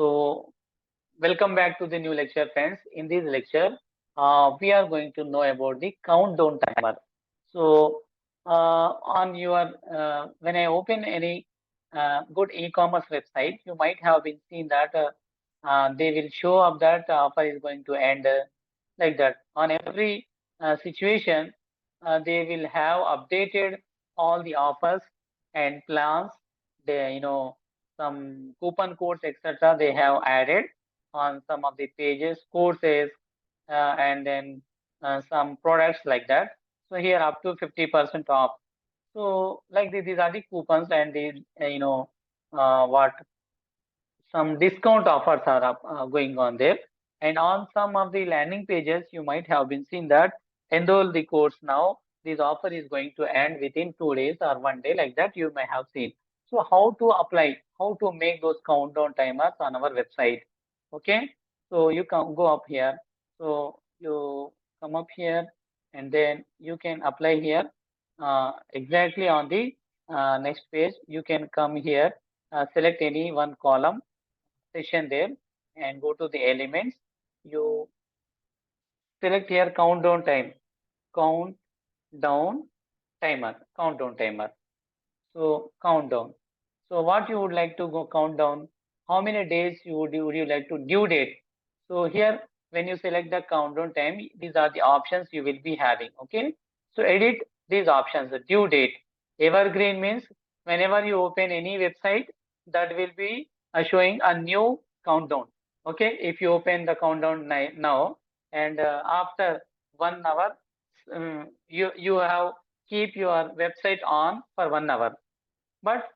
So, welcome back to the new lecture, friends. In this lecture, we are going to know about the countdown timer. So, on your when I open any good e-commerce website, you might have been seen that they will show up that offer is going to end like that. On every situation, they will have updated all the offers and plans. They, some coupon codes, etc. They have added on some of the pages, courses, and then some products like that. So here up to 50% off. So like these are the coupons and the what some discount offers are going on there. And on some of the landing pages, you might have been seen that enroll the course now. This offer is going to end within 2 days or one day, like that you may have seen. So how to apply, how to make those countdown timers on our website? Okay, so you can go up here. So you come up here, and then you can apply here. Exactly on the next page, you can come here, select any one column session there, and go to the elements. You select here countdown time, countdown countdown timer. So countdown. So what you would like to go count down? How many days would you like to due date? So here, when you select the countdown time, these are the options you will be having. Okay. So edit these options. The due date. Evergreen means whenever you open any website, that will be showing a new countdown. Okay. If you open the countdown now, and after 1 hour, you have keep your website on for 1 hour. But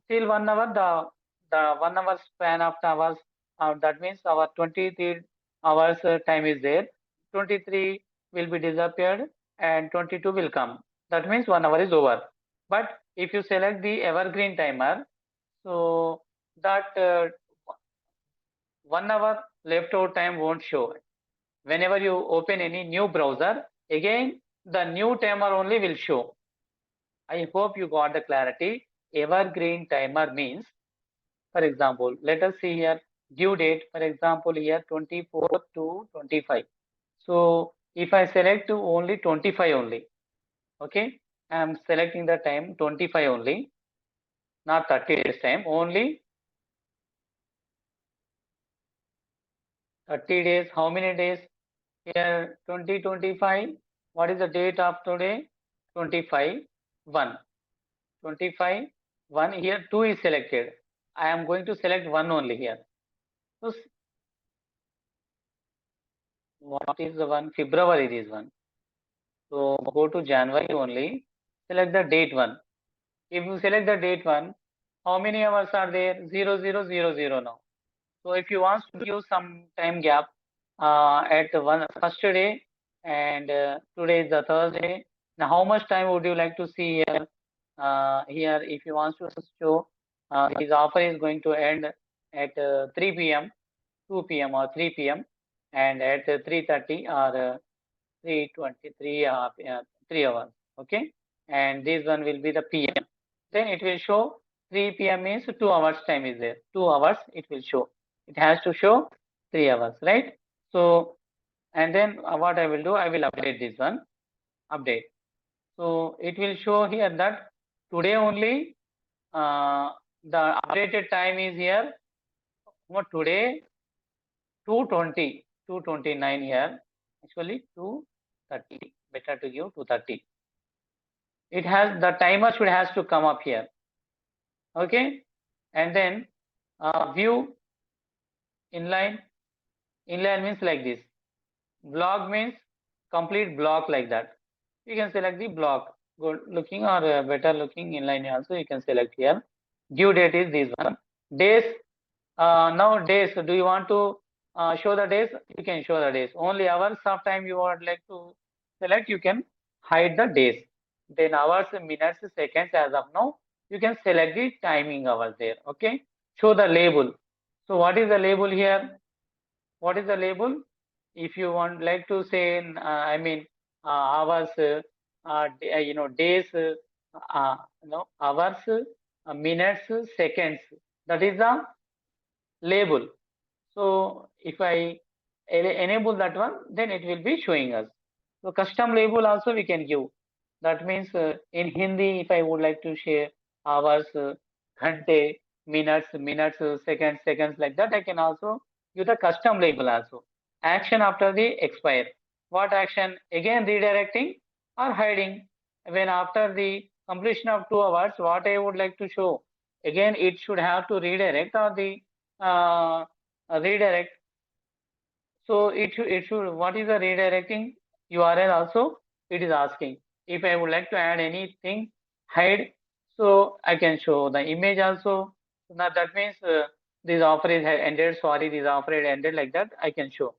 till 1 hour, the 1 hour span of hours, that means our 23 hours time is there. 23 will be disappeared and 22 will come. That means 1 hour is over. But if you select the evergreen timer, so that 1 hour leftover time won't show. Whenever you open any new browser, again the new timer only will show. I hope you got the clarity. Evergreen timer means, for example, let us see here due date, for example, here 24 to 25. So if I select to only 25 only, okay, I am selecting the time 25 only, not 30 days time, only 30 days. How many days? Here 2025. What is the date of today? 25 1. 25 1. Here 2 is selected. I am going to select 1 only here. So what is the one? February is one. So go to January only. Select the date one. If you select the date one, how many hours are there? 0000 now. So if you want to give some time gap at the first day, and today is the Thursday. Now how much time would you like to see here? Here, if you want to show his offer is going to end at 3 p.m., 2 p.m. or 3 p.m. and at 3:30 or 3:23 3 hours. Okay, and this one will be the PM. Then it will show 3 p.m. means 2 hours time is there. 2 hours it will show. It has to show 3 hours, right? So, and then what I will do, I will update this one. Update. So it will show here that today only the updated time is here. What today? 2:20, 2:29 here. Actually 2:30. Better to give 2:30. It has the timer should has to come up here. Okay, and then view inline. Inline means like this. Block means complete block like that. You can select the block. Good looking or better looking inline also you can select here. Due date is this one. Days. Now days. Do you want to show the days? You can show the days. Only hours of time you would like to select. You can hide the days. Then hours, minutes, seconds. As of now, you can select the timing hours there. Okay. Show the label. So what is the label here? What is the label? If you want like to say, I mean hours, days, hours, minutes, seconds. That is the label. So if I enable that one, then it will be showing us. So custom label also we can give. That means in Hindi, if I would like to share hours, ghante, minutes, seconds, like that, I can also give the custom label also. Action after the expire. What action? Again redirecting or hiding. When after the completion of 2 hours, what I would like to show, again it should have to redirect or the redirect. So it should what is the redirecting URL also it is asking. If I would like to add anything, hide, so I can show the image also. Now that means this offer is ended, sorry, this offer is ended, like that I can show.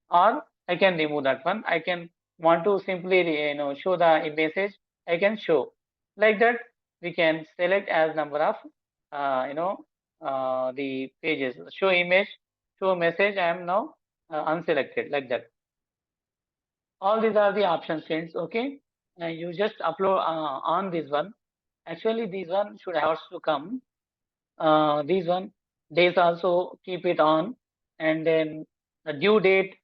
Or I can remove that one. I can want to simply show the message, I can show. Like that we can select as number of the pages. Show image, show message, I am now unselected, like that. All these are the options, friends. Okay, you just upload on this one. Actually this one should have to come. This one days also keep it on, and then the due date,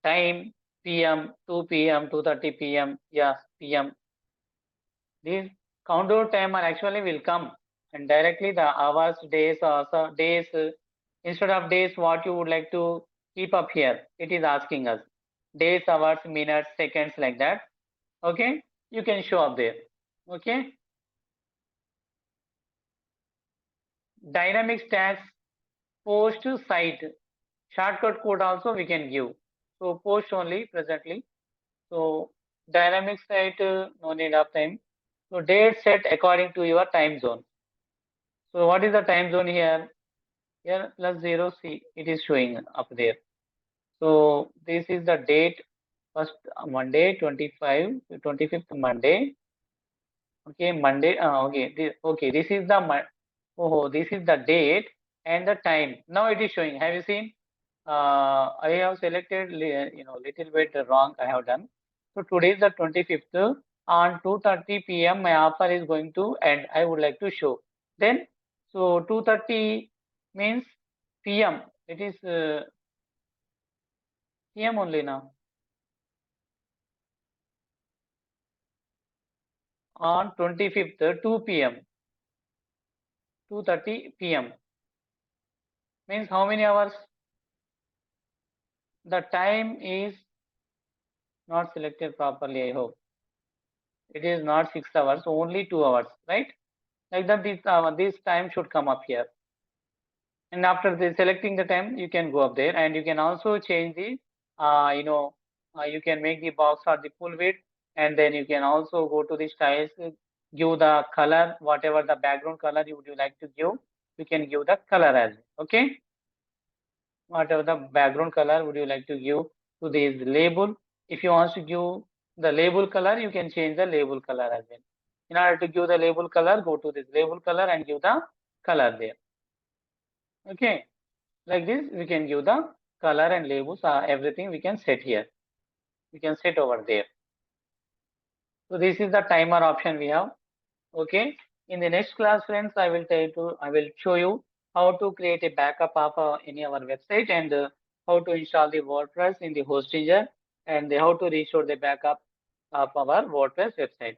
time, PM, 2 PM, 2:30 PM, yeah, PM. These countdown timer actually will come, and directly the hours, days, also days, instead of days, what you would like to keep up here, it is asking us days, hours, minutes, seconds, like that. Okay, you can show up there. Okay, dynamic tags, post site, shortcut code also we can give. So post only presently. So dynamic site, no need of time. So date set according to your time zone. So what is the time zone here? Here plus 0, see, it is showing up there. So this is the date, first Monday, 25th Monday. Okay, Monday. Okay, this is the this is the date and the time. Now it is showing. Have you seen? I have selected, little bit wrong I have done. So today is the 25th. On 2:30 p.m. my offer is going to end. I would like to show. Then, so 2:30 means p.m. It is p.m. only now. On 25th, 2 p.m. 2:30 p.m. means how many hours? The time is not selected properly, I hope. It is not 6 hours, only 2 hours, right? Like that, this time should come up here. And after selecting the time, you can go up there, and you can also change the, you can make the box or the full width, and then you can also go to the styles, give the color, whatever the background color you would like to give, you can give the color as well. Okay, whatever the background color would you like to give to this label. If you want to give the label color, you can change the label color as well. In order to give the label color, go to this label color and give the color there. Okay, like this we can give the color and labels, everything we can set here. We can set over there. So this is the timer option we have. Okay, in the next class, friends, I will show you how to create a backup of any our website, and how to install the WordPress in the Hostinger, and how to restore the backup of our WordPress website.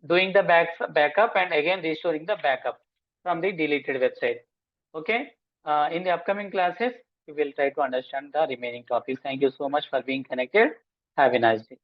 Doing the backup and again restoring the backup from the deleted website. Okay. In the upcoming classes, we will try to understand the remaining topics. Thank you so much for being connected. Have a nice day.